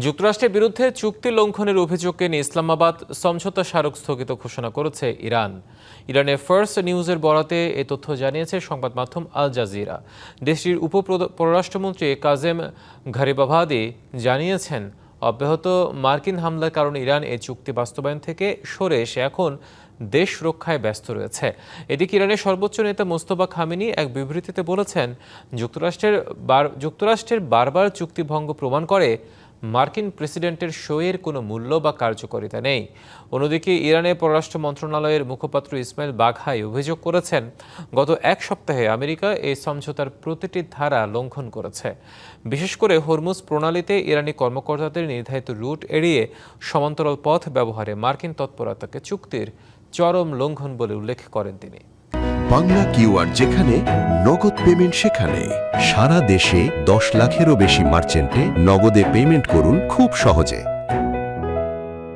যুক্তরাষ্ট্রের বিরুদ্ধে চুক্তি লঙ্ঘনের অভিযোগকে নিয়ে ইসলামাবাদ সমঝোতা স্মারক স্থগিত ঘোষণা করেছে ইরান। ইরানের ফার্স্ট নিউজের বরাতে এ তথ্য জানিয়েছে সংবাদ মাধ্যম আল জাজিরা। দেশটির পররাষ্ট্রমন্ত্রী কাজেম ঘারিবাভাদি জানিয়েছেন, অব্যাহত মার্কিন হামলার কারণে ইরান এই চুক্তি বাস্তবায়ন থেকে সরে এসে এখন দেশ রক্ষায় ব্যস্ত রয়েছে। এদিকে ইরানের সর্বোচ্চ নেতা মোস্তফা খামেনি এক বিবৃতিতে বলেছেন, যুক্তরাষ্ট্রের বারবার চুক্তি ভঙ্গ প্রমাণ করে মার্কিন প্রেসিডেন্টের সইয়ের কোনো মূল্য বা কার্যকারিতা নেই। অন্যদিকে ইরানের পররাষ্ট্র মন্ত্রণালয়ের মুখপাত্র ইসমাইল বাঘাই অভিযোগ করেছেন, গত এক সপ্তাহে আমেরিকা এই সমঝোতার প্রতিটি ধারা লঙ্ঘন করেছে। বিশেষ করে হরমুজ প্রণালীতে ইরানি কর্মকর্তাদের নির্ধারিত রুট এড়িয়ে সমান্তরাল পথ ব্যবহারে মার্কিন তৎপরতাকে চুক্তির চরম লঙ্ঘন বলে উল্লেখ করেন তিনি। বাংলা কিউআর যেখানে নগদ পেমেন্ট সেখানে। সারা দেশে 10 লাখেরও বেশি মার্চেন্টে নগদে পেমেন্ট করুন খুব সহজে।